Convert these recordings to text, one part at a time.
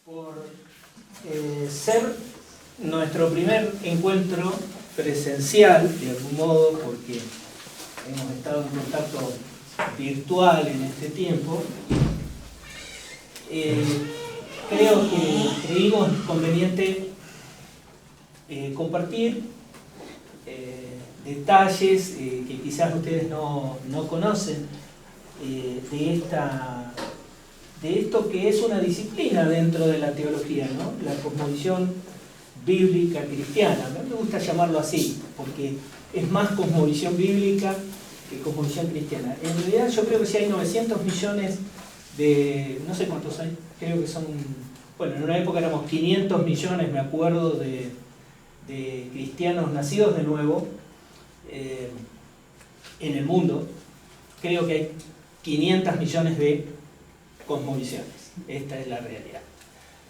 por ser nuestro primer encuentro presencial, de algún modo, porque hemos estado en contacto virtual en este tiempo. Creímos conveniente compartir detalles que quizás ustedes no conocen de esto que es una disciplina dentro de la teología, ¿no? La cosmovisión bíblica cristiana. A mí me gusta llamarlo así, porque es más cosmovisión bíblica que cosmovisión cristiana. En realidad yo creo que si hay 900 millones de, no sé cuántos hay, creo que son, bueno, en una época éramos 500 millones, me acuerdo, de cristianos nacidos de nuevo en el mundo. Creo que hay 500 millones de cosmovisiones. Esta es la realidad.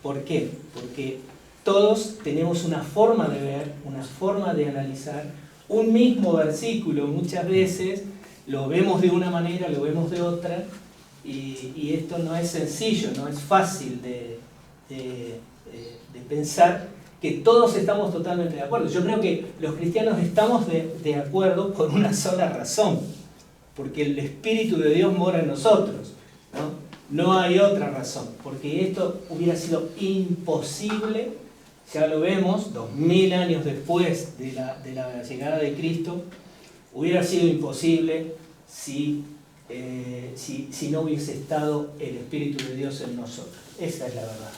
¿Por qué? Porque todos tenemos una forma de ver, una forma de analizar un mismo versículo. Muchas veces lo vemos de una manera, lo vemos de otra, y esto no es sencillo, no es fácil de pensar que todos estamos totalmente de acuerdo. Yo creo que los cristianos estamos de acuerdo por una sola razón, porque el Espíritu de Dios mora en nosotros, ¿no? No hay otra razón, porque esto hubiera sido imposible, ya lo vemos, 2000 años después de la llegada de Cristo, hubiera sido imposible si no hubiese estado el Espíritu de Dios en nosotros. Esa es la verdad.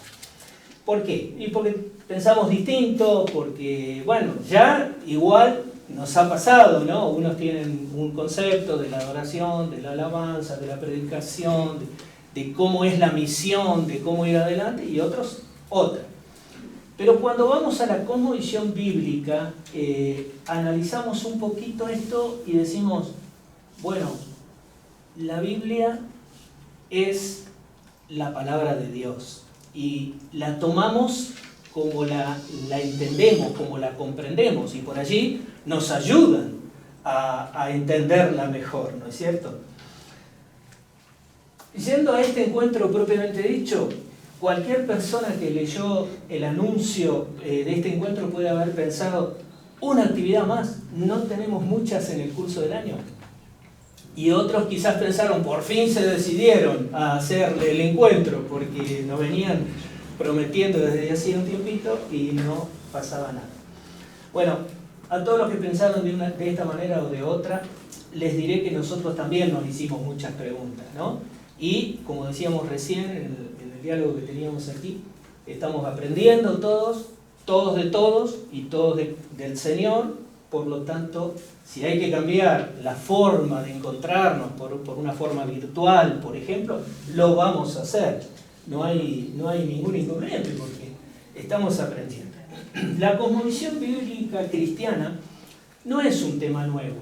¿Por qué? Y porque pensamos distinto, porque, bueno, ya igual nos ha pasado, ¿no? Unos tienen un concepto de la adoración, de la alabanza, de la predicación, de cómo es la misión, de cómo ir adelante, y otros otra. Pero cuando vamos a la cosmovisión bíblica, analizamos un poquito esto y decimos, bueno, la Biblia es la palabra de Dios y la tomamos como la entendemos, como la comprendemos, y por allí nos ayudan a entenderla mejor, ¿no es cierto? Yendo a este encuentro propiamente dicho, cualquier persona que leyó el anuncio de este encuentro puede haber pensado, una actividad más, no tenemos muchas en el curso del año. Y otros quizás pensaron, por fin se decidieron a hacer el encuentro, porque nos venían prometiendo desde hacía un tiempito y no pasaba nada. Bueno, a todos los que pensaron de esta manera o de otra, les diré que nosotros también nos hicimos muchas preguntas, ¿no? Y, como decíamos recién en el diálogo que teníamos aquí, estamos aprendiendo todos de todos y todos del Señor. Por lo tanto, si hay que cambiar la forma de encontrarnos por una forma virtual, por ejemplo, lo vamos a hacer. No hay ningún inconveniente porque estamos aprendiendo. La cosmovisión bíblica cristiana no es un tema nuevo.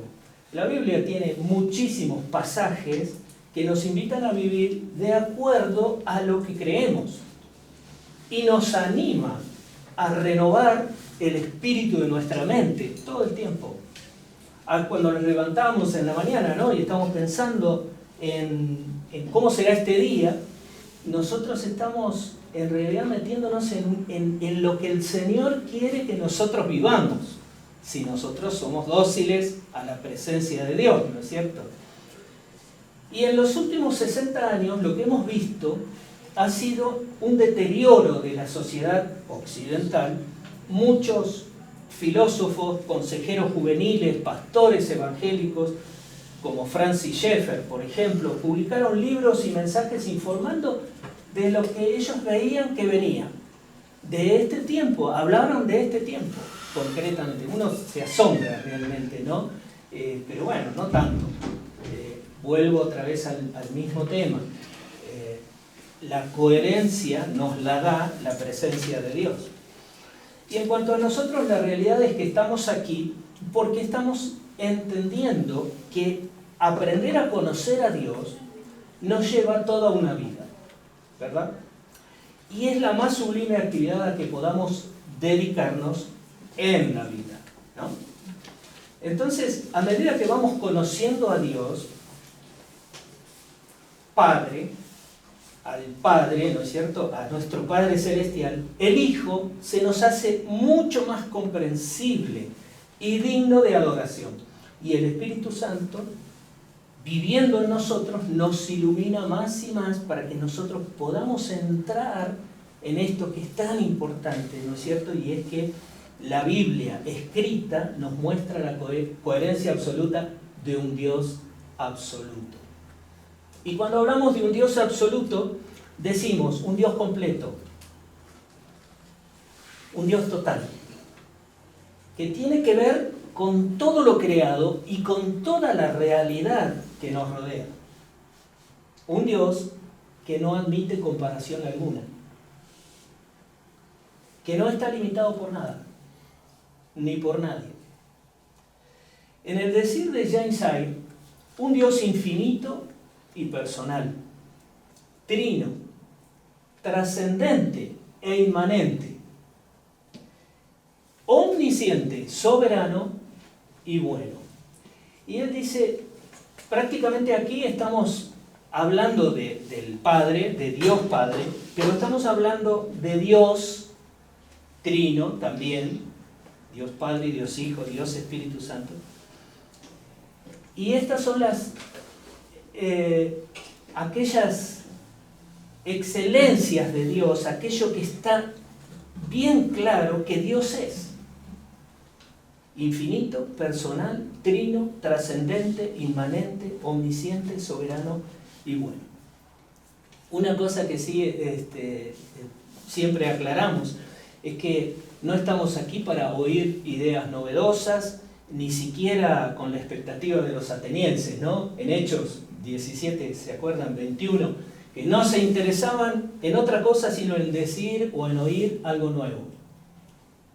La Biblia tiene muchísimos pasajes que nos invitan a vivir de acuerdo a lo que creemos y nos anima a renovar el espíritu de nuestra mente todo el tiempo. Cuando nos levantamos en la mañana, ¿no? Y estamos pensando en cómo será este día, nosotros estamos en realidad metiéndonos en lo que el Señor quiere que nosotros vivamos, si nosotros somos dóciles a la presencia de Dios, ¿no es cierto? Y en los últimos 60 años lo que hemos visto ha sido un deterioro de la sociedad occidental. Muchos filósofos, consejeros juveniles, pastores evangélicos, como Francis Schaeffer, por ejemplo, publicaron libros y mensajes informando de lo que ellos veían que venía. De este tiempo, hablaron de este tiempo, concretamente. Uno se asombra realmente, ¿no? Pero bueno, no tanto. Vuelvo otra vez al mismo tema. La coherencia nos la da la presencia de Dios. Y en cuanto a nosotros, la realidad es que estamos aquí porque estamos entendiendo que aprender a conocer a Dios nos lleva toda una vida, ¿verdad? Y es la más sublime actividad a que podamos dedicarnos en la vida, ¿no? Entonces, a medida que vamos conociendo a Dios, Padre, al Padre, ¿no es cierto?, a nuestro Padre Celestial, el Hijo se nos hace mucho más comprensible y digno de adoración. Y el Espíritu Santo, viviendo en nosotros, nos ilumina más y más para que nosotros podamos entrar en esto que es tan importante, ¿no es cierto? Y es que la Biblia escrita nos muestra la coherencia absoluta de un Dios absoluto. Y cuando hablamos de un Dios absoluto, decimos un Dios completo, un Dios total, que tiene que ver con todo lo creado y con toda la realidad que nos rodea. Un Dios que no admite comparación alguna, que no está limitado por nada, ni por nadie. En el decir de James Hyde, un Dios infinito y personal, trino, trascendente e inmanente, omnisciente, soberano y bueno. Y él dice, prácticamente aquí estamos hablando del Padre, de Dios Padre, pero estamos hablando de Dios trino también, Dios Padre, Dios Hijo, Dios Espíritu Santo. Y estas son aquellas excelencias de Dios, aquello que está bien claro que Dios es. Infinito, personal, trino, trascendente, inmanente, omnisciente, soberano y bueno. Una cosa que sí siempre aclaramos es que no estamos aquí para oír ideas novedosas, ni siquiera con la expectativa de los atenienses, ¿no? En Hechos 17, ¿se acuerdan? 21, que no se interesaban en otra cosa sino en decir o en oír algo nuevo.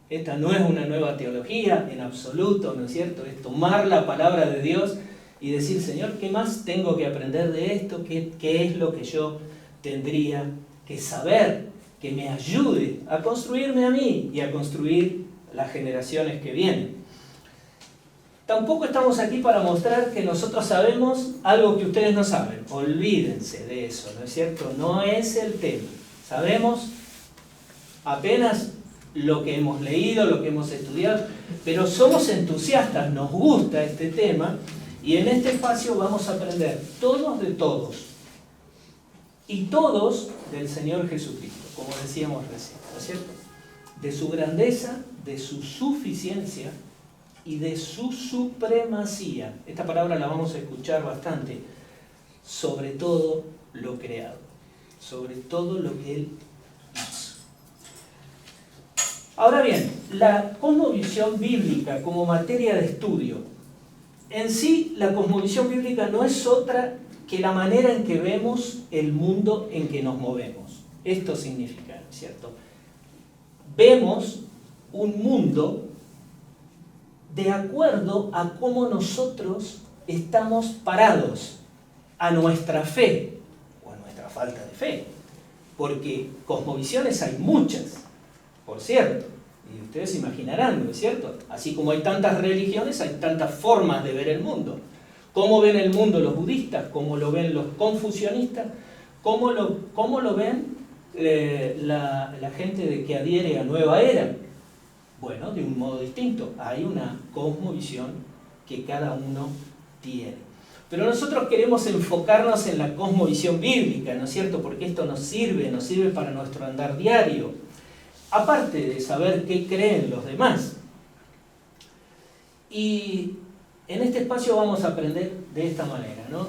Esta no es una nueva teología en absoluto, ¿no es cierto? Es tomar la palabra de Dios y decir, Señor, ¿qué más tengo que aprender de esto? ¿Qué es lo que yo tendría que saber que me ayude a construirme a mí y a construir las generaciones que vienen? Tampoco estamos aquí para mostrar que nosotros sabemos algo que ustedes no saben. Olvídense de eso, ¿no es cierto? No es el tema. Sabemos apenas lo que hemos leído, lo que hemos estudiado, pero somos entusiastas, nos gusta este tema, y en este espacio vamos a aprender todos de todos, y todos del Señor Jesucristo, como decíamos recién, ¿no es cierto? De su grandeza, de su suficiencia y de su supremacía. Esta palabra la vamos a escuchar bastante. Sobre todo lo creado, sobre todo lo que Él hizo. Ahora bien, la cosmovisión bíblica como materia de estudio, en sí la cosmovisión bíblica no es otra que la manera en que vemos el mundo en que nos movemos. Esto significa, ¿cierto? Vemos un mundo de acuerdo a cómo nosotros estamos parados a nuestra fe o a nuestra falta de fe. Porque cosmovisiones hay muchas, por cierto, y ustedes se imaginarán, ¿no es cierto? Así como hay tantas religiones, hay tantas formas de ver el mundo. ¿Cómo ven el mundo los budistas? ¿Cómo lo ven los confucianistas? ¿Cómo lo ven la gente que adhiere a Nueva Era? Bueno, de un modo distinto. Hay una cosmovisión que cada uno tiene. Pero nosotros queremos enfocarnos en la cosmovisión bíblica, ¿no es cierto? Porque esto nos sirve para nuestro andar diario. Aparte de saber qué creen los demás. Y en este espacio vamos a aprender de esta manera, ¿no?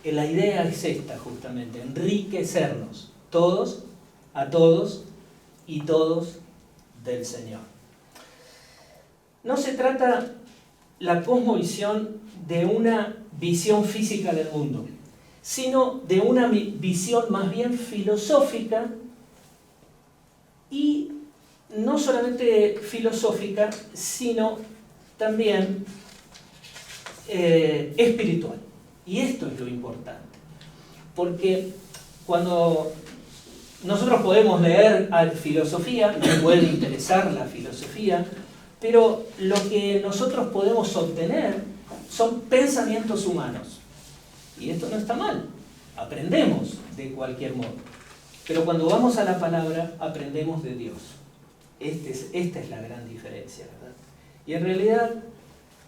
La idea es esta, justamente, enriquecernos, todos, a todos y todos del Señor. No se trata la cosmovisión de una visión física del mundo, sino de una visión más bien filosófica, y no solamente filosófica, sino también espiritual. Y esto es lo importante, porque cuando nosotros podemos leer filosofía, nos puede interesar la filosofía, pero lo que nosotros podemos obtener son pensamientos humanos. Y esto no está mal. Aprendemos de cualquier modo. Pero cuando vamos a la palabra, aprendemos de Dios. Esta es la gran diferencia, ¿verdad? Y en realidad,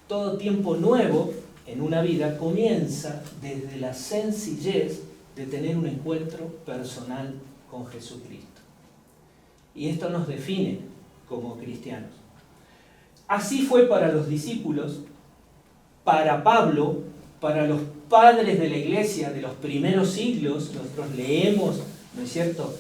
todo tiempo nuevo en una vida comienza desde la sencillez de tener un encuentro personal con Jesucristo. Y esto nos define como cristianos. Así fue para los discípulos, para Pablo, para los padres de la iglesia de los primeros siglos. Nosotros leemos, ¿no es cierto?,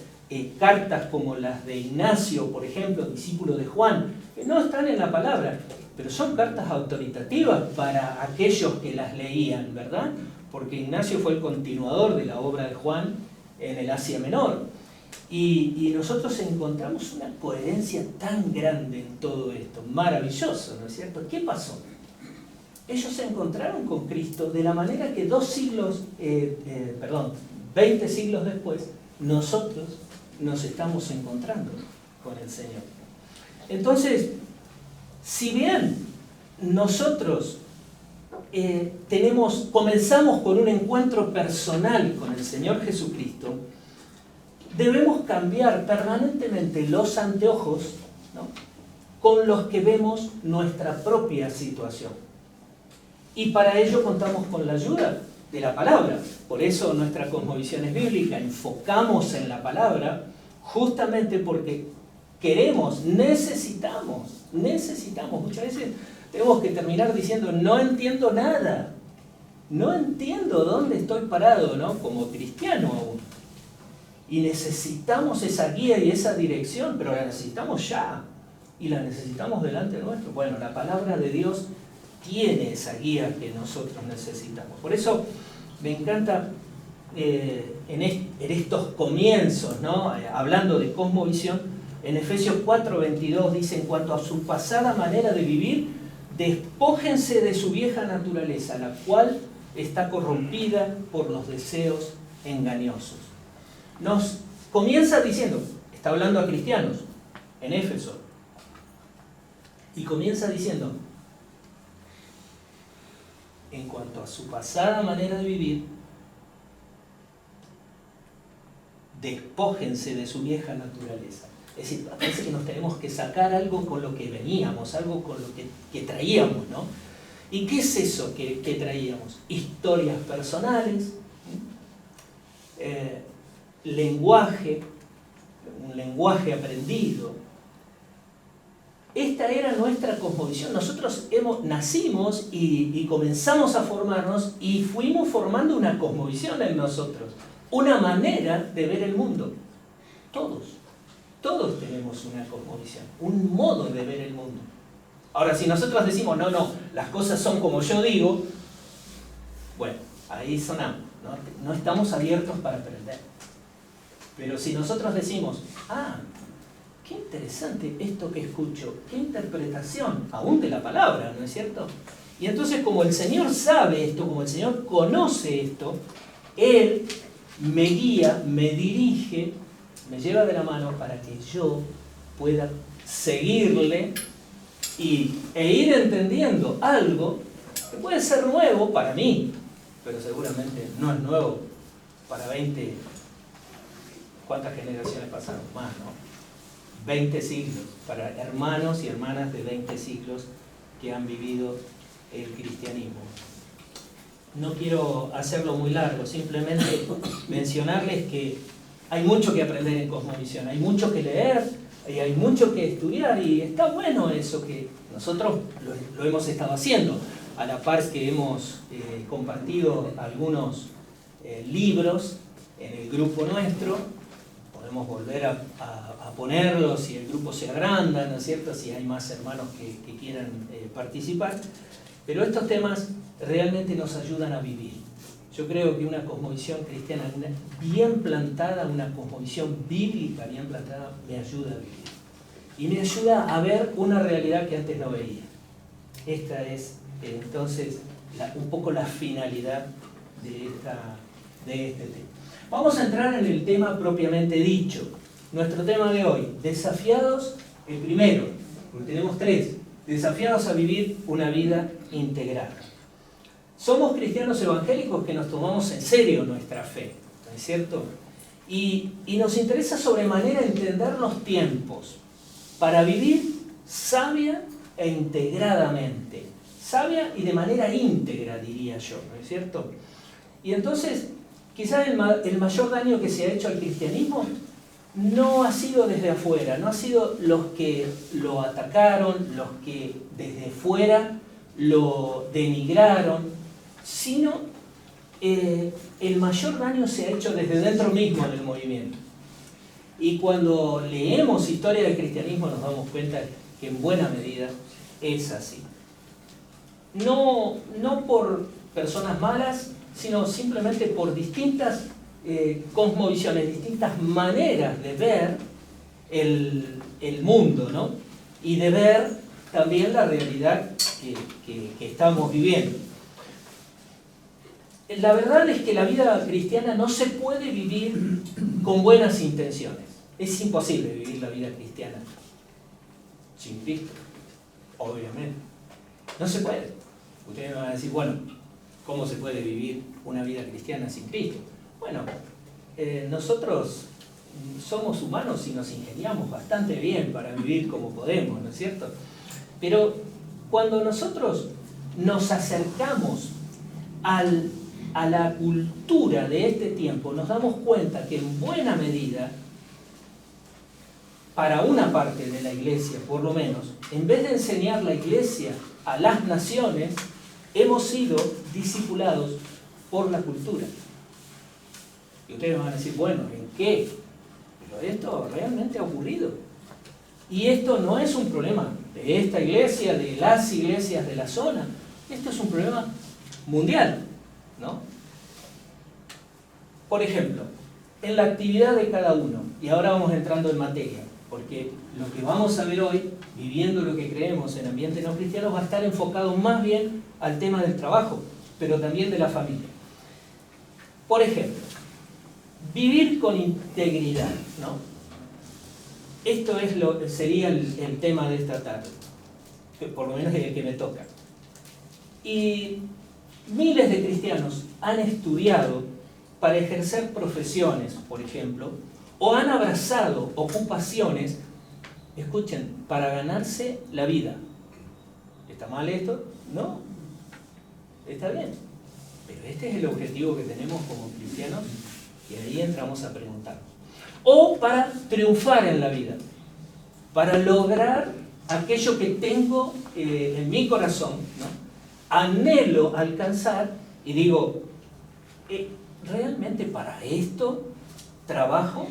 cartas como las de Ignacio, por ejemplo, discípulo de Juan, que no están en la palabra, pero son cartas autoritativas para aquellos que las leían, ¿verdad? Porque Ignacio fue el continuador de la obra de Juan en el Asia Menor. Y nosotros encontramos una coherencia tan grande en todo esto, maravilloso, ¿no es cierto? ¿Qué pasó? Ellos se encontraron con Cristo de la manera que 20 siglos después, nosotros nos estamos encontrando con el Señor. Entonces, si bien nosotros comenzamos con un encuentro personal con el Señor Jesucristo, debemos cambiar permanentemente los anteojos, ¿no?, con los que vemos nuestra propia situación. Y para ello contamos con la ayuda de la palabra. Por eso nuestra cosmovisión es bíblica. Enfocamos en la palabra justamente porque necesitamos. Muchas veces tenemos que terminar diciendo, no entiendo nada. No entiendo dónde estoy parado, ¿no?, como cristiano aún. Y necesitamos esa guía y esa dirección, pero la necesitamos ya. Y la necesitamos delante nuestro. Bueno, la palabra de Dios tiene esa guía que nosotros necesitamos. Por eso me encanta en estos comienzos, ¿no?, hablando de cosmovisión, en Efesios 4:22 dice, en cuanto a su pasada manera de vivir, despójense de su vieja naturaleza, la cual está corrompida por los deseos engañosos. Nos comienza diciendo, está hablando a cristianos en Éfeso, y comienza diciendo, en cuanto a su pasada manera de vivir, despójense de su vieja naturaleza. Es decir, parece que nos tenemos que sacar algo con lo que veníamos, algo con lo que traíamos, ¿no? ¿Y qué es eso que traíamos? Historias personales, lenguaje, un lenguaje aprendido. Esta era nuestra cosmovisión. Nosotros nacimos y comenzamos a formarnos y fuimos formando una cosmovisión en nosotros, una manera de ver el mundo. Todos tenemos una cosmovisión, un modo de ver el mundo. Ahora, si nosotros decimos, no, las cosas son como yo digo, bueno, ahí sonamos, no estamos abiertos para aprender. Pero si nosotros decimos, qué interesante esto que escucho, qué interpretación, aún de la palabra, ¿no es cierto? Y entonces, como el Señor sabe esto, como el Señor conoce esto, Él me guía, me dirige, me lleva de la mano para que yo pueda seguirle e ir entendiendo algo que puede ser nuevo para mí, pero seguramente no es nuevo para 20, ¿cuántas generaciones pasaron? Más, ¿no? 20 siglos, para hermanos y hermanas de 20 siglos que han vivido el cristianismo. No quiero hacerlo muy largo, simplemente mencionarles que hay mucho que aprender en cosmovisión, hay mucho que leer, y hay mucho que estudiar, y está bueno eso que nosotros lo hemos estado haciendo, a la par que hemos compartido algunos libros en el grupo nuestro. Podemos volver a ponerlos si el grupo se agranda, ¿no es cierto?, si hay más hermanos que quieran participar. Pero estos temas realmente nos ayudan a vivir. Yo creo que una cosmovisión cristiana bien plantada, una cosmovisión bíblica bien plantada, me ayuda a vivir. Y me ayuda a ver una realidad que antes no veía. Esta es, entonces, un poco la finalidad de este tema. Vamos a entrar en el tema propiamente dicho. Nuestro tema de hoy, desafiados, el primero, porque tenemos 3, desafiados a vivir una vida integral. Somos cristianos evangélicos que nos tomamos en serio nuestra fe, ¿no es es cierto? Y nos interesa sobremanera entender los tiempos para vivir sabia e integradamente. Sabia y de manera íntegra, diría yo, ¿no es cierto? Y entonces, quizás el mayor daño que se ha hecho al cristianismo no ha sido desde afuera, no ha sido los que lo atacaron, los que desde fuera lo denigraron, sino el mayor daño se ha hecho desde dentro mismo del movimiento. Y cuando leemos historia del cristianismo nos damos cuenta que en buena medida es así. No por personas malas, sino simplemente por distintas cosmovisiones, distintas maneras de ver el mundo, ¿no? Y de ver también la realidad que estamos viviendo. La verdad es que la vida cristiana no se puede vivir con buenas intenciones. Es imposible vivir la vida cristiana sin Cristo, obviamente. No se puede. Ustedes me van a decir, bueno, ¿cómo se puede vivir una vida cristiana sin Cristo? Bueno, nosotros somos humanos y nos ingeniamos bastante bien para vivir como podemos, ¿no es cierto? Pero cuando nosotros nos acercamos a la cultura de este tiempo, nos damos cuenta que en buena medida, para una parte de la iglesia por lo menos, en vez de enseñar la iglesia a las naciones, hemos sido discipulados por la cultura. Y ustedes van a decir, bueno, ¿en qué? Pero esto realmente ha ocurrido. Y esto no es un problema de esta iglesia, de las iglesias de la zona. Esto es un problema mundial, ¿no? Por ejemplo, en la actividad de cada uno, y ahora vamos entrando en materia, porque lo que vamos a ver hoy, viviendo lo que creemos en ambientes no cristianos, va a estar enfocado más bien al tema del trabajo, pero también de la familia. Por ejemplo, vivir con integridad, ¿no? Esto sería el tema de esta tarde, por lo menos el que me toca. Y miles de cristianos han estudiado para ejercer profesiones, por ejemplo, o han abrazado ocupaciones, escuchen, para ganarse la vida. ¿Está mal esto? No, está bien. Pero este es el objetivo que tenemos como cristianos y ahí entramos a preguntarnos. O para triunfar en la vida, para lograr aquello que tengo en mi corazón, ¿no? Anhelo alcanzar y digo, ¿realmente para esto trabajo?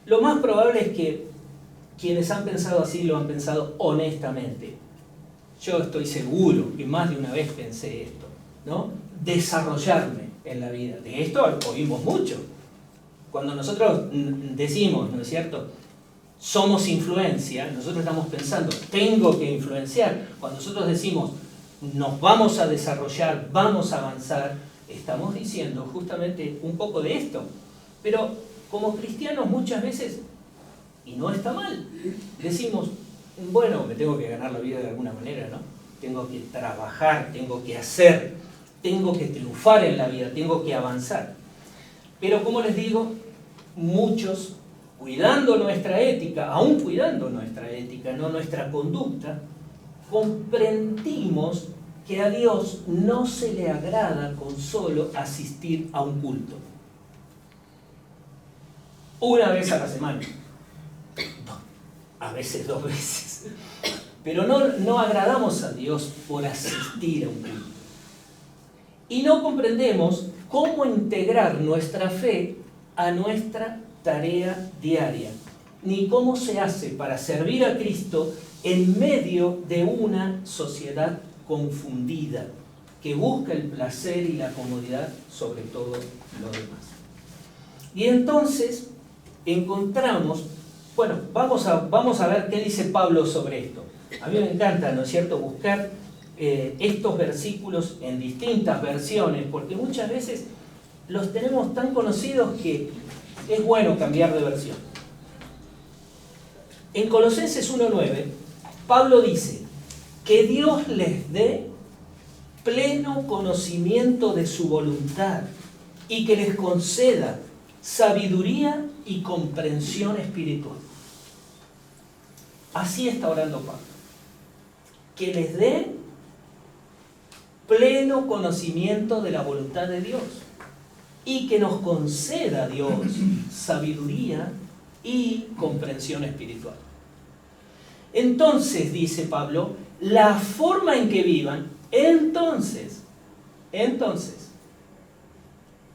Lo más probable es que quienes han pensado así lo han pensado honestamente. Yo estoy seguro que más de una vez pensé esto, ¿no? Desarrollarme en la vida. De esto oímos mucho. Cuando nosotros decimos, ¿no es cierto?, somos influencia, nosotros estamos pensando, tengo que influenciar. Cuando nosotros decimos, nos vamos a desarrollar, vamos a avanzar, estamos diciendo justamente un poco de esto. Pero como cristianos muchas veces, y no está mal, decimos, bueno, me tengo que ganar la vida de alguna manera, ¿no? Tengo que trabajar, tengo que hacer, tengo que triunfar en la vida, tengo que avanzar. Pero como les digo, muchos, cuidando nuestra ética, aún cuidando nuestra ética, no nuestra conducta, comprendimos que a Dios no se le agrada con solo asistir a un culto. Una vez a la semana. A veces 2 veces. Pero no agradamos a Dios por asistir a un culto. Y no comprendemos cómo integrar nuestra fe a nuestra tarea diaria, ni cómo se hace para servir a Cristo en medio de una sociedad confundida que busca el placer y la comodidad sobre todo lo demás. Y entonces encontramos, bueno, vamos a ver qué dice Pablo sobre esto. A mí me encanta, ¿no es cierto?, buscar estos versículos en distintas versiones, porque muchas veces los tenemos tan conocidos que es bueno cambiar de versión. En Colosenses 1:9, Pablo dice que Dios les dé pleno conocimiento de su voluntad y que les conceda sabiduría y comprensión espiritual. Así está orando Pablo. Que les dé pleno conocimiento de la voluntad de Dios y que nos conceda Dios sabiduría y comprensión espiritual. Entonces, dice Pablo, la forma en que vivan, entonces,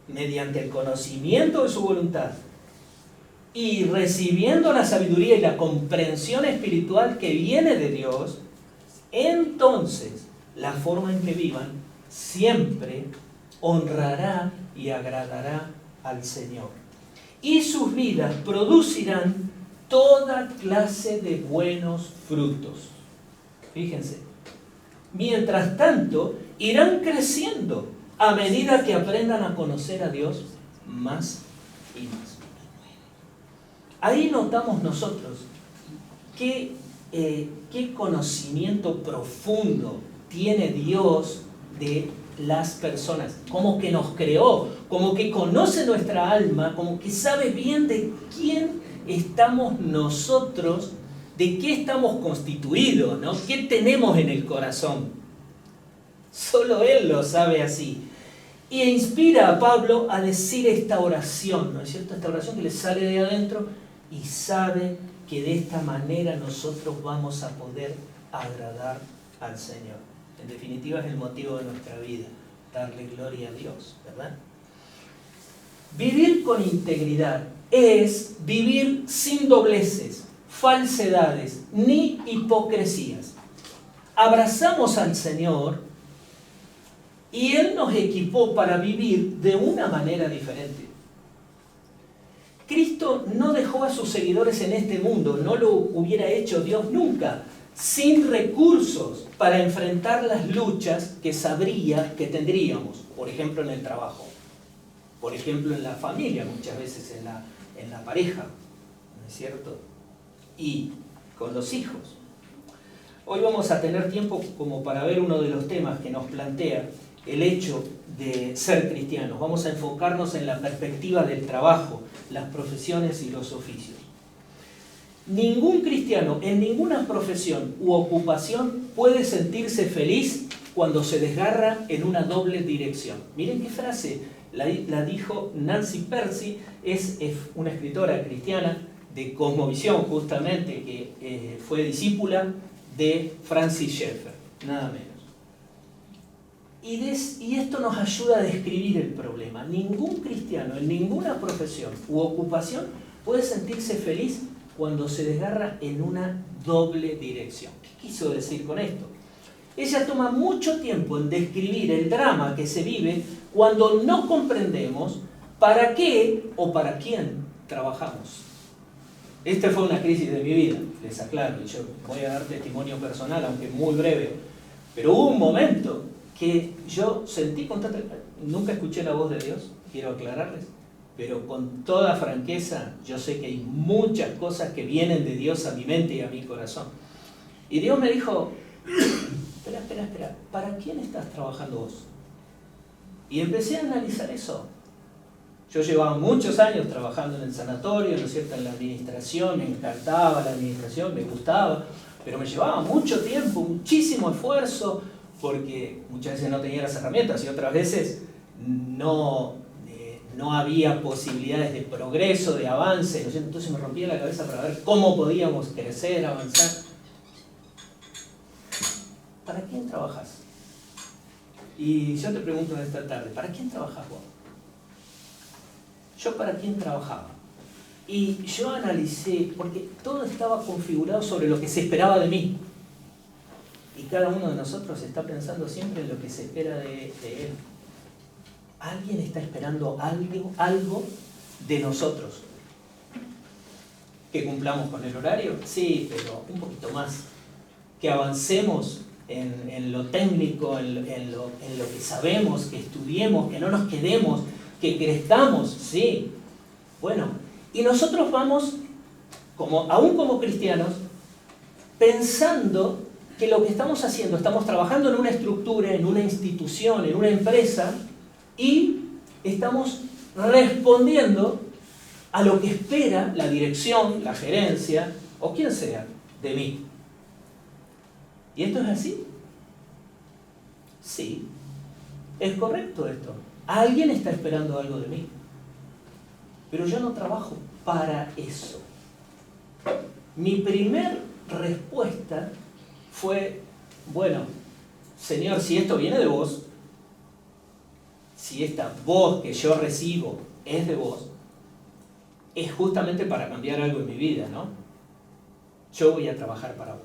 mediante el conocimiento de su voluntad y recibiendo la sabiduría y la comprensión espiritual que viene de Dios, entonces la forma en que vivan siempre honrará y agradará al Señor. Y sus vidas producirán toda clase de buenos frutos. Fíjense. Mientras tanto, irán creciendo a medida que aprendan a conocer a Dios más y más. Ahí notamos nosotros qué conocimiento profundo tiene Dios de las personas, como que nos creó, como que conoce nuestra alma, como que sabe bien de quién estamos nosotros, de qué estamos constituidos, ¿no? ¿Qué tenemos en el corazón? Solo Él lo sabe así. Y inspira a Pablo a decir esta oración, ¿no es cierto? Esta oración que le sale de adentro y sabe que de esta manera nosotros vamos a poder agradar al Señor. En definitiva es el motivo de nuestra vida, darle gloria a Dios, ¿verdad? Vivir con integridad es vivir sin dobleces, falsedades, ni hipocresías. Abrazamos al Señor y Él nos equipó para vivir de una manera diferente. Cristo no dejó a sus seguidores en este mundo, no lo hubiera hecho Dios nunca, sin recursos para enfrentar las luchas que sabría que tendríamos, por ejemplo en el trabajo, por ejemplo en la familia, muchas veces en la pareja, ¿no es cierto? Y con los hijos. Hoy vamos a tener tiempo como para ver uno de los temas que nos plantea el hecho de ser cristianos. Vamos a enfocarnos en la perspectiva del trabajo, las profesiones y los oficios. Ningún cristiano en ninguna profesión u ocupación puede sentirse feliz cuando se desgarra en una doble dirección. Miren qué frase, la dijo Nancy Pearcey, es una escritora cristiana de cosmovisión justamente, que fue discípula de Francis Schaeffer, nada menos. Y esto nos ayuda a describir el problema. Ningún cristiano en ninguna profesión u ocupación puede sentirse feliz cuando se desgarra en una doble dirección. ¿Qué quiso decir con esto? Ella toma mucho tiempo en describir el drama que se vive cuando no comprendemos para qué o para quién trabajamos. Esta fue una crisis de mi vida, les aclaro, y yo voy a dar testimonio personal, aunque muy breve, pero hubo un momento que yo sentí nunca escuché la voz de Dios, quiero aclararles, pero con toda franqueza yo sé que hay muchas cosas que vienen de Dios a mi mente y a mi corazón. Y Dios me dijo, espera, ¿para quién estás trabajando vos? Y empecé a analizar eso. Yo llevaba muchos años trabajando en el sanatorio, ¿no es cierto?, en la administración, me encantaba la administración, me gustaba, pero me llevaba mucho tiempo, muchísimo esfuerzo, porque muchas veces no tenía las herramientas y otras veces no había posibilidades de progreso, de avance, ¿no es cierto? Entonces me rompía la cabeza para ver cómo podíamos crecer, avanzar. ¿Para quién trabajas? Y yo te pregunto esta tarde, ¿para quién trabajas vos? ¿Yo para quién trabajaba? Y yo analicé, porque todo estaba configurado sobre lo que se esperaba de mí. Y cada uno de nosotros está pensando siempre en lo que se espera de él. Alguien está esperando algo de nosotros. ¿Que cumplamos con el horario? Sí, pero un poquito más. Que avancemos en lo técnico, en lo que sabemos, que estudiemos, que no nos quedemos, que crezcamos, sí. Bueno, y nosotros vamos, aún como cristianos, pensando que lo que estamos haciendo, estamos trabajando en una estructura, en una institución, en una empresa, y estamos respondiendo a lo que espera la dirección, la gerencia o quien sea de mí. ¿Y esto es así? Sí. ¿Es correcto esto? Alguien está esperando algo de mí. Pero yo no trabajo para eso. Mi primer respuesta fue, bueno, Señor, si esto viene de vos, si esta voz que yo recibo es de vos, es justamente para cambiar algo en mi vida, ¿no? Yo voy a trabajar para vos.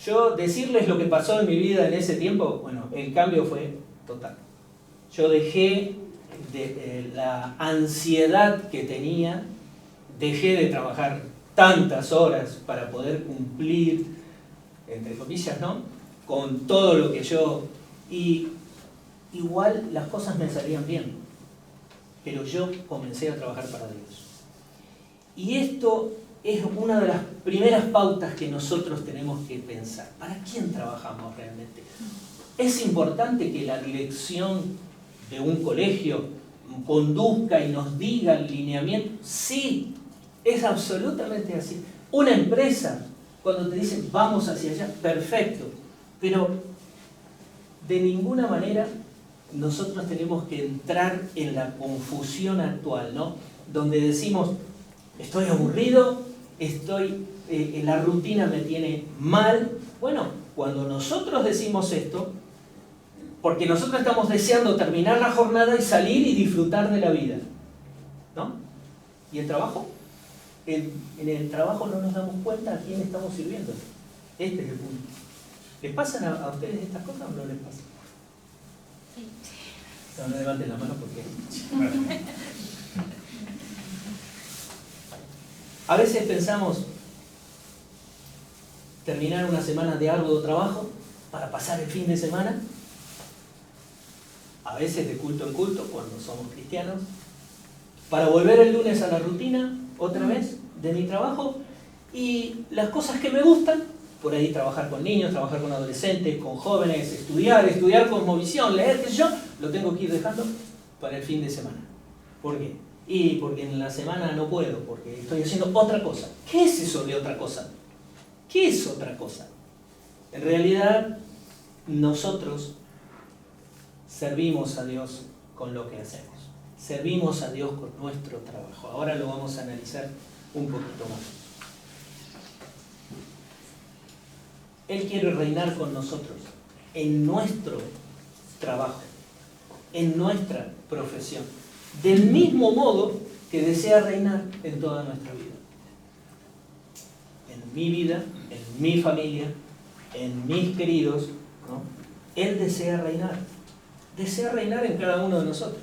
Yo decirles lo que pasó en mi vida en ese tiempo, bueno, el cambio fue total. Yo dejé la ansiedad que tenía, dejé de trabajar tantas horas para poder cumplir, entre comillas, ¿no?, con todo lo que yo... Y igual las cosas me salían bien, pero yo comencé a trabajar para Dios. Y esto es una de las primeras pautas que nosotros tenemos que pensar. ¿Para quién trabajamos realmente? ¿Es importante que la dirección de un colegio conduzca y nos diga el lineamiento? Sí, es absolutamente así. Una empresa, cuando te dicen vamos hacia allá, perfecto. Pero de ninguna manera nosotros tenemos que entrar en la confusión actual, ¿no? Donde decimos, estoy aburrido, la rutina me tiene mal. Bueno, cuando nosotros decimos esto, porque nosotros estamos deseando terminar la jornada y salir y disfrutar de la vida, ¿no? ¿Y el trabajo? En el trabajo no nos damos cuenta a quién estamos sirviendo. Este es el punto. ¿Les pasan a ustedes estas cosas o no les pasan? Sí. No levanten la mano porque... A veces pensamos terminar una semana de arduo trabajo para pasar el fin de semana, a veces de culto en culto cuando somos cristianos, para volver el lunes a la rutina otra vez de mi trabajo y las cosas que me gustan, por ahí trabajar con niños, trabajar con adolescentes, con jóvenes, estudiar cosmovisión, leer, qué sé yo, lo tengo que ir dejando para el fin de semana. ¿Por qué? Y porque en la semana no puedo, porque estoy haciendo otra cosa. ¿Qué es eso de otra cosa? ¿Qué es otra cosa? En realidad, nosotros servimos a Dios con lo que hacemos. Servimos a Dios con nuestro trabajo. Ahora lo vamos a analizar un poquito más. Él quiere reinar con nosotros en nuestro trabajo, en nuestra profesión, del mismo modo que desea reinar en toda nuestra vida. En mi vida, en mi familia, en mis queridos, ¿no? Él desea reinar en cada uno de nosotros.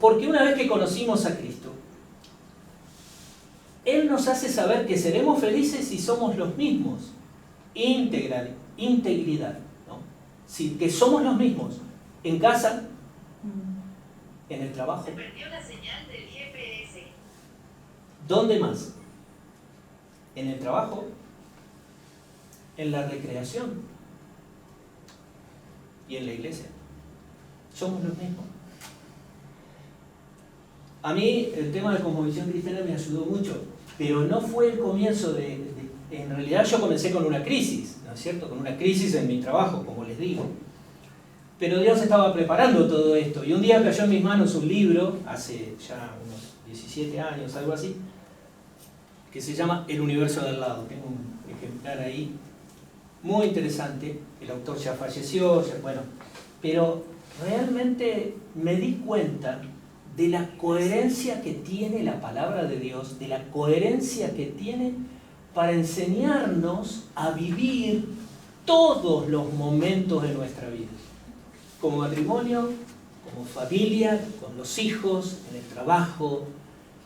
Porque una vez que conocimos a Cristo, Él nos hace saber que seremos felices si somos los mismos. Integridad, ¿no? Que somos los mismos en casa, en el trabajo. Se perdió la señal del GPS. ¿Dónde más? En el trabajo, en la recreación y en la iglesia. Somos los mismos. A mí el tema de cosmovisión cristiana me ayudó mucho, pero no fue el comienzo en realidad yo comencé con una crisis, ¿no es cierto? Con una crisis en mi trabajo, como les digo. Pero Dios estaba preparando todo esto. Y un día cayó en mis manos un libro, hace ya unos 17 años, algo así, que se llama El universo del lado. Tengo un ejemplar ahí, muy interesante. El autor ya falleció, bueno. Pero realmente me di cuenta de la coherencia que tiene la palabra de Dios, de la coherencia que tiene para enseñarnos a vivir todos los momentos de nuestra vida. Como matrimonio, como familia, con los hijos, en el trabajo,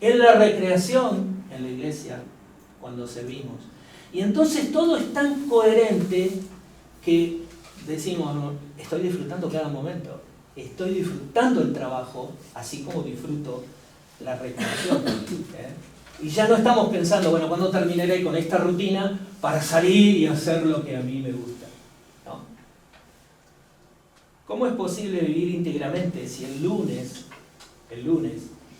en la recreación, en la iglesia, cuando servimos. Y entonces todo es tan coherente que decimos, no, estoy disfrutando cada momento, estoy disfrutando el trabajo, así como disfruto la recreación. Y ya no estamos pensando, bueno, ¿cuándo terminaré con esta rutina para salir y hacer lo que a mí me gusta? ¿No? ¿Cómo es posible vivir íntegramente si el lunes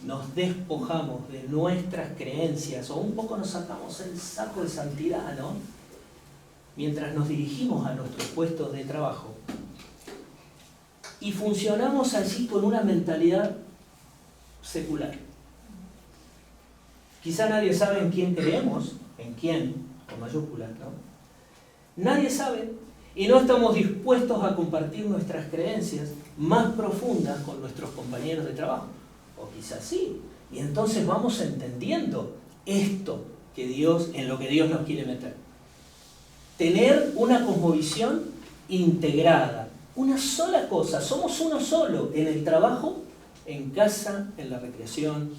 nos despojamos de nuestras creencias o un poco nos sacamos el saco de santidad, ¿no? Mientras nos dirigimos a nuestros puestos de trabajo y funcionamos allí con una mentalidad secular? Quizá nadie sabe en quién creemos, en quién, con mayúsculas, ¿no? Nadie sabe, y no estamos dispuestos a compartir nuestras creencias más profundas con nuestros compañeros de trabajo. O quizás sí. Y entonces vamos entendiendo esto en lo que Dios nos quiere meter. Tener una cosmovisión integrada. Una sola cosa. Somos uno solo en el trabajo, en casa, en la recreación,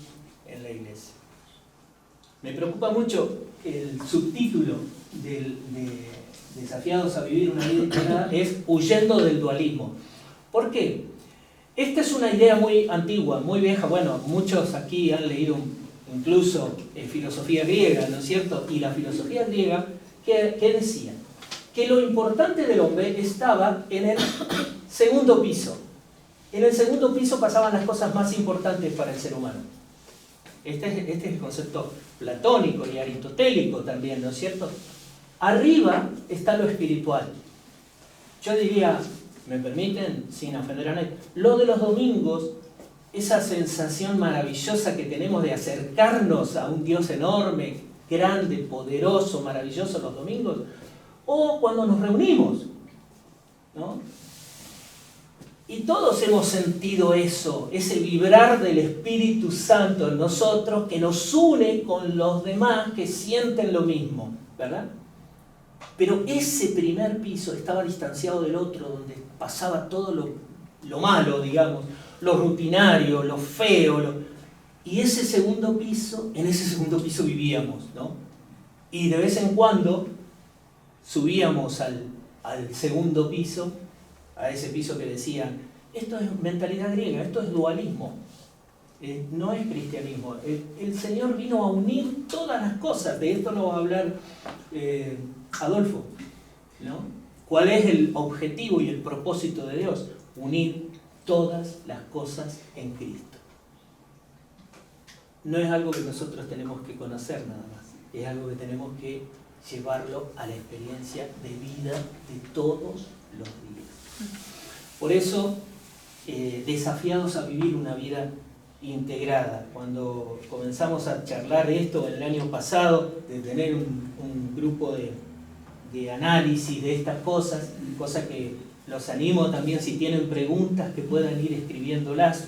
en la iglesia. Me preocupa mucho el subtítulo de Desafiados a vivir una vida integrada es Huyendo del dualismo. ¿Por qué? Esta es una idea muy antigua, muy vieja. Bueno, muchos aquí han leído incluso filosofía griega, ¿no es cierto? Y la filosofía griega, ¿qué decía? Que lo importante del hombre estaba en el segundo piso. En el segundo piso pasaban las cosas más importantes para el ser humano. Este es el concepto platónico y aristotélico también, ¿no es cierto? Arriba está lo espiritual. Yo diría, ¿me permiten? Sin ofender a nadie. Lo de los domingos, esa sensación maravillosa que tenemos de acercarnos a un Dios enorme, grande, poderoso, maravilloso los domingos, o cuando nos reunimos, ¿no? Y todos hemos sentido eso, ese vibrar del Espíritu Santo en nosotros que nos une con los demás que sienten lo mismo, ¿verdad? Pero ese primer piso estaba distanciado del otro, donde pasaba todo lo malo, digamos, lo rutinario, lo feo. Y ese segundo piso, en ese segundo piso vivíamos, ¿no? Y de vez en cuando subíamos al segundo piso, a ese piso que decían, esto es mentalidad griega, esto es dualismo, no es cristianismo. El Señor vino a unir todas las cosas, de esto nos va a hablar Adolfo, ¿no? ¿Cuál es el objetivo y el propósito de Dios? Unir todas las cosas en Cristo. No es algo que nosotros tenemos que conocer nada más, es algo que tenemos que llevarlo a la experiencia de vida de todos los días. Por eso, desafiados a vivir una vida integrada. Cuando comenzamos a charlar de esto el año pasado, de tener un grupo de análisis de estas cosas que los animo también, si tienen preguntas, que puedan ir escribiéndolas.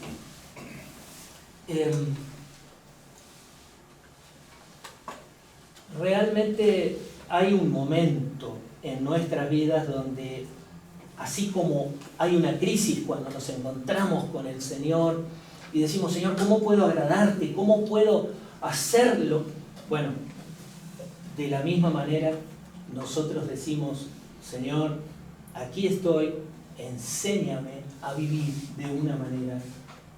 Realmente hay un momento en nuestras vidas donde, así como hay una crisis cuando nos encontramos con el Señor y decimos, Señor, ¿cómo puedo agradarte? ¿Cómo puedo hacerlo? Bueno, de la misma manera nosotros decimos, Señor, aquí estoy, enséñame a vivir de una manera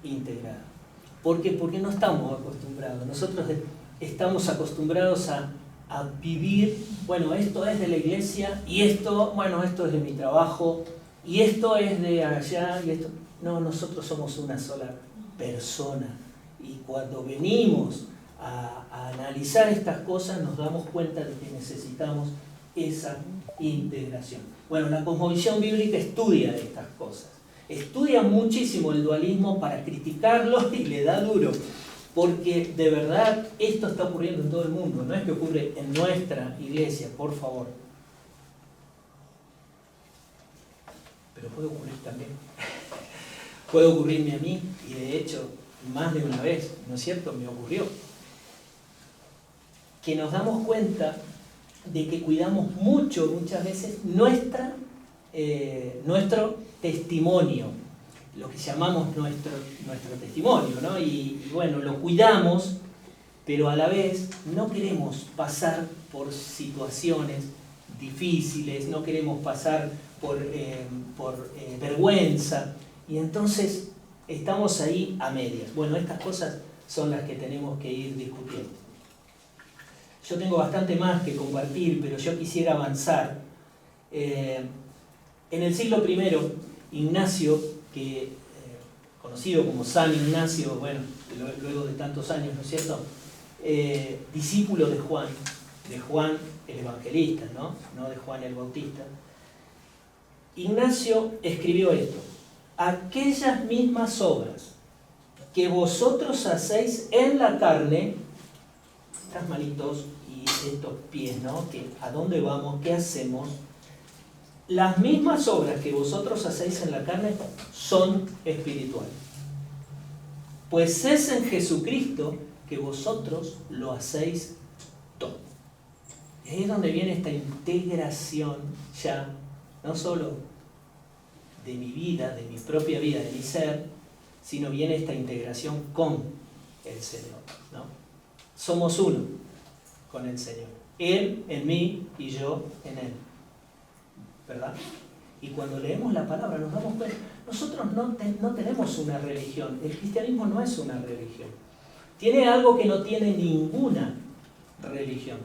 integrada. ¿Por qué? Porque no estamos acostumbrados. Nosotros estamos acostumbrados a vivir, bueno, esto es de la iglesia, y esto, bueno, esto es de mi trabajo, y esto es de allá, y esto... No, nosotros somos una sola persona. Y cuando venimos a analizar estas cosas, nos damos cuenta de que necesitamos esa integración. Bueno, la cosmovisión bíblica estudia estas cosas. Estudia muchísimo el dualismo para criticarlo y le da duro. Porque de verdad esto está ocurriendo en todo el mundo, no es que ocurre en nuestra iglesia, por favor. Pero puede ocurrir también. Puede ocurrirme a mí, y de hecho, más de una vez, ¿no es cierto? Me ocurrió. Que nos damos cuenta de que cuidamos muchas veces nuestro testimonio, lo que llamamos nuestro testimonio, ¿no? Y bueno, lo cuidamos, pero a la vez no queremos pasar por situaciones difíciles, no queremos pasar por vergüenza, y entonces estamos ahí a medias. Bueno, estas cosas son las que tenemos que ir discutiendo. Yo tengo bastante más que compartir, pero yo quisiera avanzar. En el siglo I, Ignacio, que conocido como San Ignacio, bueno, luego de tantos años, ¿no es cierto? Discípulo de Juan el Evangelista, no de Juan el Bautista. Ignacio escribió esto: aquellas mismas obras que vosotros hacéis en la carne, estas manitos y estos pies, ¿no? Que, ¿a dónde vamos? ¿Qué hacemos? Las mismas obras que vosotros hacéis en la carne son espirituales. Pues es en Jesucristo que vosotros lo hacéis todo. Es donde viene esta integración ya, no solo de mi vida, de mi propia vida, de mi ser, sino viene esta integración con el Señor, ¿no? Somos uno con el Señor. Él en mí y yo en Él. ¿Verdad? Y cuando leemos la palabra nos damos cuenta, nosotros no tenemos una religión. El cristianismo no es una religión. Tiene algo que no tiene ninguna religión.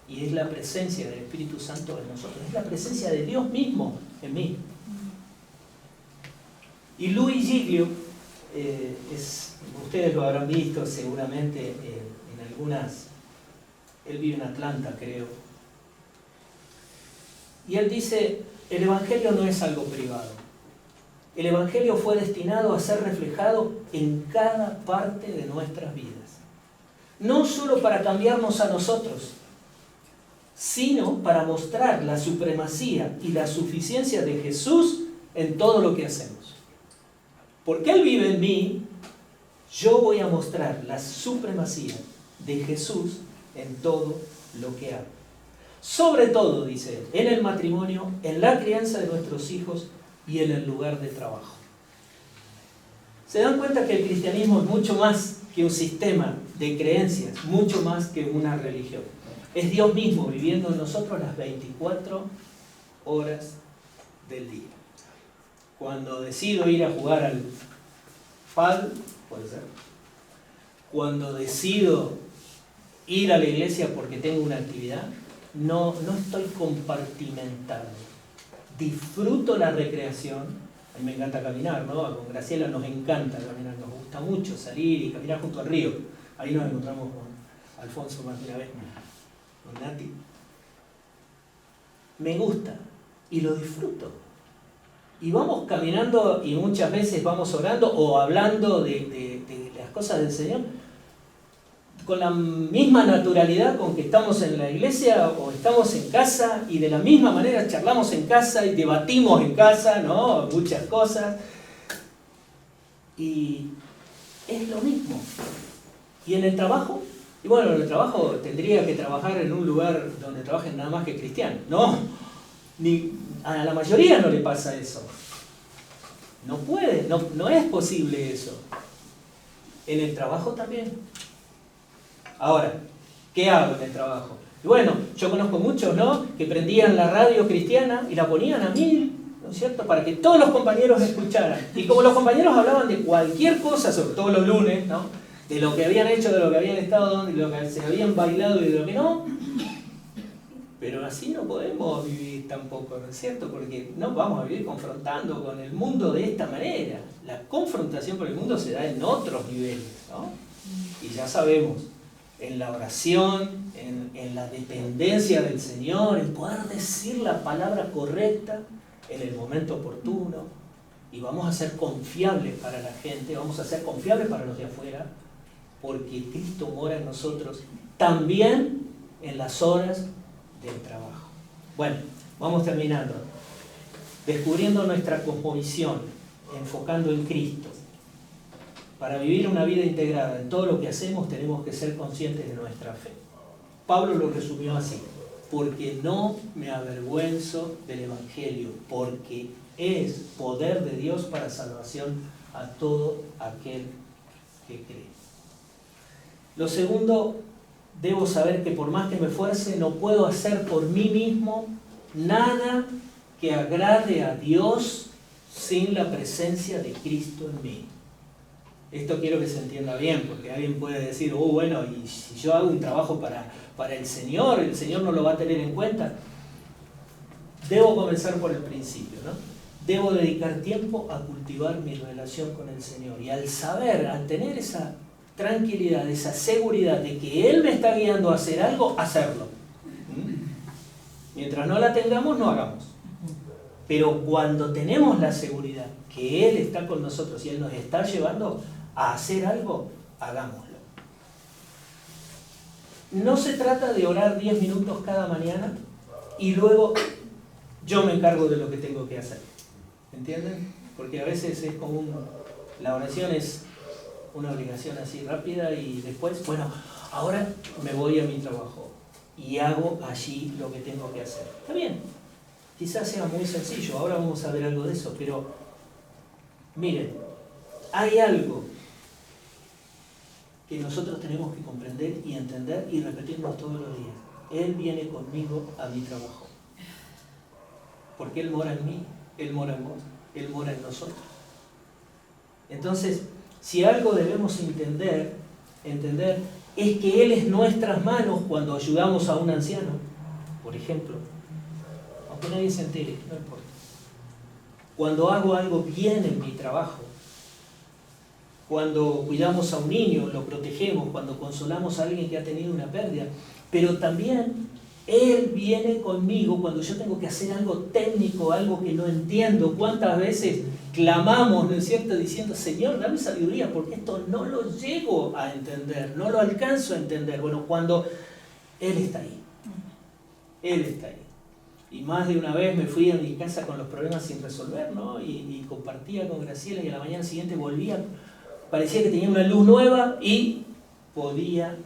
Y es la presencia del Espíritu Santo en nosotros. Es la presencia de Dios mismo en mí. Y Louis Giglio, ustedes lo habrán visto seguramente en algunas... Él vive en Atlanta, creo. Y él dice, el Evangelio no es algo privado. El Evangelio fue destinado a ser reflejado en cada parte de nuestras vidas. No solo para cambiarnos a nosotros, sino para mostrar la supremacía y la suficiencia de Jesús en todo lo que hacemos. Porque Él vive en mí, yo voy a mostrar la supremacía de Jesús en todo lo que hago. Sobre todo, dice él, en el matrimonio, en la crianza de nuestros hijos y en el lugar de trabajo. ¿Se dan cuenta que el cristianismo es mucho más que un sistema de creencias, mucho más que una religión? Es Dios mismo viviendo en nosotros las 24 horas del día. Cuando decido ir a jugar al pádel, puede ser. Cuando decido ir a la iglesia porque tengo una actividad, no estoy compartimentado. Disfruto la recreación. A mí me encanta caminar, ¿no? Con Graciela nos encanta caminar, nos gusta mucho salir y caminar junto al río. Ahí nos encontramos con Alfonso más de una vez, con Nati. Me gusta y lo disfruto. Y vamos caminando y muchas veces vamos orando o hablando de las cosas del Señor con la misma naturalidad con que estamos en la iglesia o estamos en casa, y de la misma manera charlamos en casa y debatimos en casa, ¿no? Muchas cosas. Y es lo mismo. ¿Y en el trabajo? Y bueno, en el trabajo tendría que trabajar en un lugar donde trabajen nada más que cristianos. No, a la mayoría no le pasa eso. No puede, no es posible eso. En el trabajo también. Ahora, ¿qué hago en el trabajo? Y bueno, yo conozco muchos, ¿no?, que prendían la radio cristiana y la ponían a 1000, ¿no es cierto?, para que todos los compañeros escucharan. Y como los compañeros hablaban de cualquier cosa, sobre todo los lunes, ¿no?, de lo que habían hecho, de lo que habían estado, de lo que se habían bailado y de lo que no, pero así no podemos vivir tampoco, ¿no es cierto?, porque no vamos a vivir confrontando con el mundo de esta manera. La confrontación con el mundo se da en otros niveles, ¿no? Y ya sabemos, en la oración, en la dependencia del Señor, en poder decir la palabra correcta en el momento oportuno, y vamos a ser confiables para la gente, vamos a ser confiables para los de afuera, porque Cristo mora en nosotros, también en las horas del trabajo. Bueno, vamos terminando. Descubriendo nuestra cosmovisión, enfocando en Cristo. Para vivir una vida integrada en todo lo que hacemos tenemos que ser conscientes de nuestra fe. Pablo lo resumió así: porque no me avergüenzo del Evangelio, porque es poder de Dios para salvación a todo aquel que cree. Lo segundo, debo saber que por más que me esfuerce, no puedo hacer por mí mismo nada que agrade a Dios sin la presencia de Cristo en mí. Esto quiero que se entienda bien, porque alguien puede decir, bueno, y si yo hago un trabajo para el Señor no lo va a tener en cuenta. Debo comenzar por el principio, ¿no? debo dedicar tiempo a cultivar mi relación con el Señor. Y al saber, al tener esa tranquilidad, esa seguridad de que Él me está guiando a hacer algo, hacerlo. Mientras no la tengamos, no hagamos. Pero cuando tenemos la seguridad que Él está con nosotros y Él nos está llevando a hacer algo, hagámoslo. No se trata de orar 10 minutos cada mañana y luego yo me encargo de lo que tengo que hacer. ¿Entienden? Porque a veces es como la oración es una obligación así rápida y después, bueno, ahora me voy a mi trabajo y hago allí lo que tengo que hacer. Está bien, quizás sea muy sencillo, ahora vamos a ver algo de eso, pero miren, hay algo que nosotros tenemos que comprender y entender y repetirnos todos los días. Él viene conmigo a mi trabajo. Porque Él mora en mí, Él mora en vos, Él mora en nosotros. Entonces, si algo debemos entender es que Él es nuestras manos cuando ayudamos a un anciano, por ejemplo, aunque nadie se entere, no importa. Cuando hago algo bien en mi trabajo, cuando cuidamos a un niño, lo protegemos, cuando consolamos a alguien que ha tenido una pérdida, pero también Él viene conmigo cuando yo tengo que hacer algo técnico, algo que no entiendo. ¿Cuántas veces clamamos, ¿no es cierto?, diciendo, Señor, dame sabiduría, porque esto no lo llego a entender, no lo alcanzo a entender? Bueno, cuando Él está ahí. Él está ahí. Y más de una vez me fui a mi casa con los problemas sin resolver, ¿no? Y compartía con Graciela y a la mañana siguiente volvía. Parecía que tenía una luz nueva y podía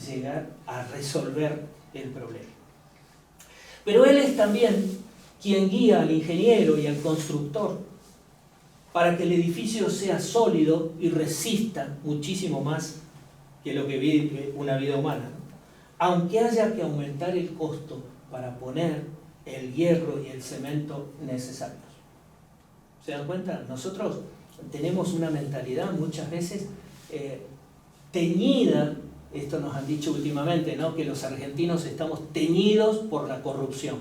llegar a resolver el problema. Pero Él es también quien guía al ingeniero y al constructor para que el edificio sea sólido y resista muchísimo más que lo que vive una vida humana, ¿no? Aunque haya que aumentar el costo para poner el hierro y el cemento necesarios. ¿Se dan cuenta? Nosotros tenemos una mentalidad muchas veces teñida, esto nos han dicho últimamente, ¿no?, que los argentinos estamos teñidos por la corrupción.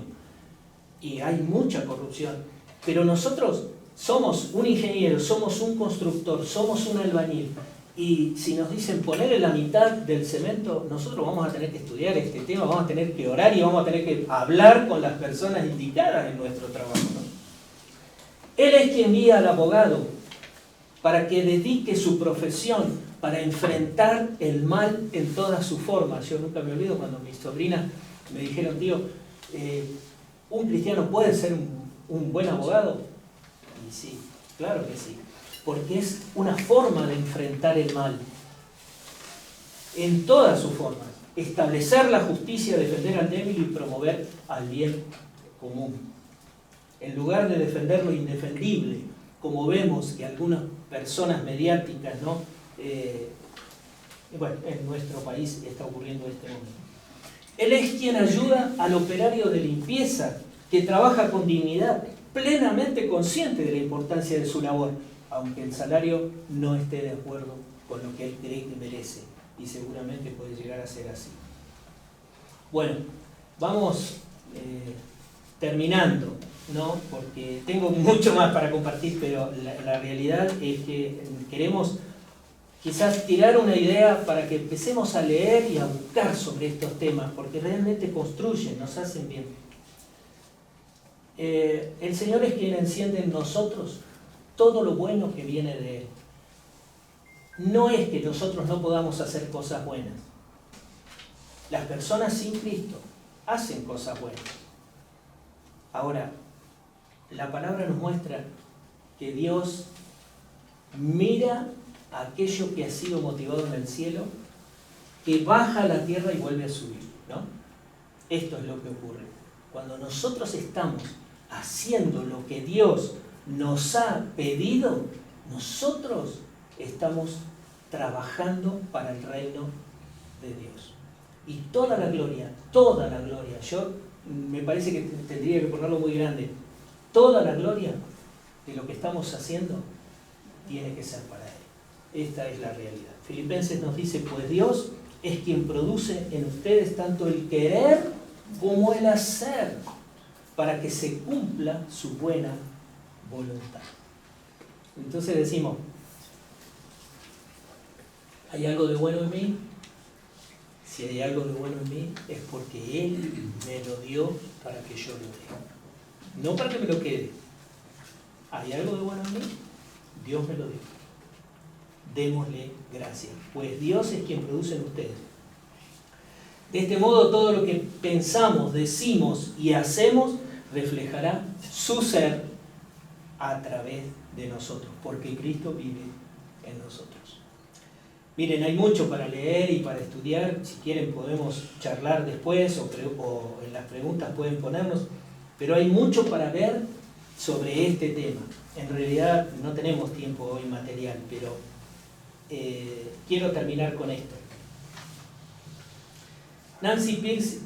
Y hay mucha corrupción. Pero nosotros somos un ingeniero, somos un constructor, somos un albañil. Y si nos dicen ponerle la mitad del cemento, nosotros vamos a tener que estudiar este tema, vamos a tener que orar y vamos a tener que hablar con las personas indicadas en nuestro trabajo, ¿no? Él es quien guía al abogado para que dedique su profesión para enfrentar el mal en todas sus formas. Yo nunca me olvido cuando mis sobrinas me dijeron, tío, ¿un cristiano puede ser un buen abogado? Y sí, claro que sí, porque es una forma de enfrentar el mal en todas sus formas. Establecer la justicia, defender al débil y promover al bien común. En lugar de defender lo indefendible, como vemos que algunas personas mediáticas, ¿no?, bueno, en nuestro país está ocurriendo este momento. Él es quien ayuda al operario de limpieza, que trabaja con dignidad, plenamente consciente de la importancia de su labor, aunque el salario no esté de acuerdo con lo que él cree que merece, y seguramente puede llegar a ser así. Bueno, vamos terminando, ¿no?, porque tengo mucho más para compartir, pero la realidad es que queremos quizás tirar una idea para que empecemos a leer y a buscar sobre estos temas, porque realmente construyen, nos hacen bien. El Señor es quien enciende en nosotros todo lo bueno que viene de Él. No es que nosotros no podamos hacer cosas buenas. Las personas sin Cristo hacen cosas buenas. Ahora, la palabra nos muestra que Dios mira aquello que ha sido motivado en el cielo, que baja a la tierra y vuelve a subir, ¿no? Esto es lo que ocurre. Cuando nosotros estamos haciendo lo que Dios nos ha pedido, nosotros estamos trabajando para el reino de Dios. Y toda la gloria, yo me parece que tendría que ponerlo muy grande, toda la gloria de lo que estamos haciendo tiene que ser para Él. Esta es la realidad. Filipenses nos dice, pues Dios es quien produce en ustedes tanto el querer como el hacer, para que se cumpla su buena voluntad. Entonces decimos, ¿hay algo de bueno en mí? Si hay algo de bueno en mí, es porque Él me lo dio para que yo lo dé. No para que me lo quede. ¿Hay algo de bueno en mí? Dios me lo dio. Démosle gracias, pues Dios es quien produce en ustedes. De este modo, todo lo que pensamos, decimos y hacemos reflejará su ser a través de nosotros, porque Cristo vive en nosotros. Miren, hay mucho para leer y para estudiar. Si quieren podemos charlar después o en las preguntas pueden ponernos, pero hay mucho para ver sobre este tema. En realidad no tenemos tiempo hoy material, pero quiero terminar con esto. Nancy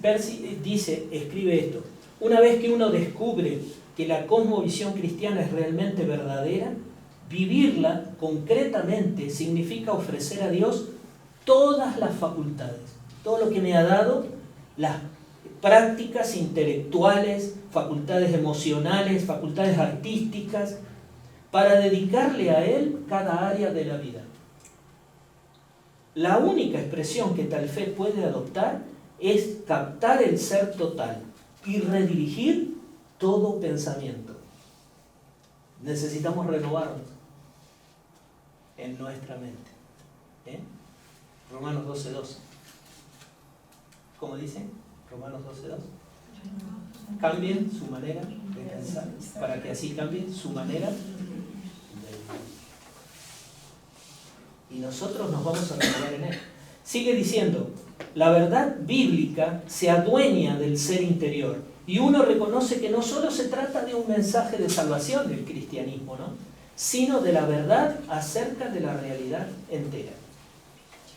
Percy escribe esto: una vez que uno descubre que la cosmovisión cristiana es realmente verdadera, vivirla concretamente significa ofrecer a Dios todas las facultades, todo lo que me ha dado, las prácticas intelectuales, facultades emocionales, facultades artísticas, para dedicarle a Él cada área de la vida. La única expresión que tal fe puede adoptar es captar el ser total y redirigir todo pensamiento. Necesitamos renovarnos en nuestra mente. Romanos 12:12. ¿Cómo dice? Romanos 12:2. Cambien su manera de pensar para que así cambien su manera de vivir. Y nosotros nos vamos a renovar en Él. Sigue diciendo, la verdad bíblica se adueña del ser interior y uno reconoce que no solo se trata de un mensaje de salvación del cristianismo, ¿no?, sino de la verdad acerca de la realidad entera.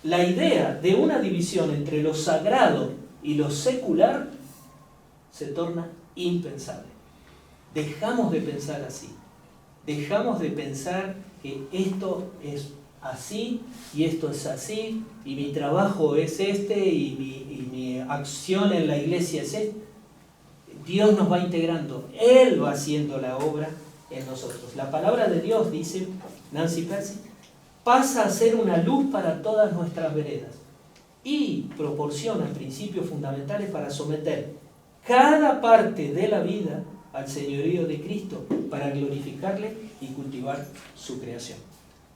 La idea de una división entre lo sagrado y lo secular se torna impensable. Dejamos de pensar así. Dejamos de pensar que esto es así y esto es así y mi trabajo es este y mi acción en la iglesia es este. Dios nos va integrando, Él va haciendo la obra en nosotros. La palabra de Dios, dice Nancy Percy, pasa a ser una luz para todas nuestras veredas y proporciona principios fundamentales para someter cada parte de la vida al señorío de Cristo, para glorificarle y cultivar su creación.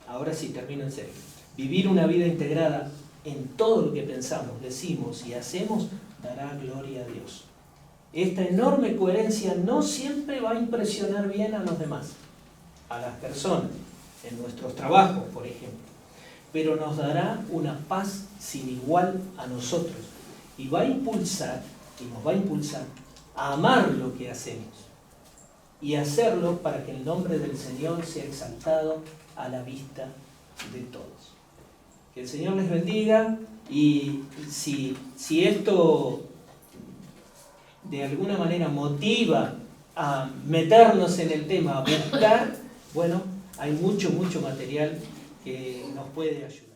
Ahora sí, termino en serio. Vivir una vida integrada en todo lo que pensamos, decimos y hacemos dará gloria a Dios. Esta enorme coherencia no siempre va a impresionar bien a los demás, a las personas, en nuestros trabajos, por ejemplo, pero nos dará una paz sin igual a nosotros y nos va a impulsar a amar lo que hacemos y hacerlo para que el nombre del Señor sea exaltado a la vista de todos. Que el Señor les bendiga, y si esto de alguna manera motiva a meternos en el tema, a buscar, bueno, hay mucho material que nos puede ayudar.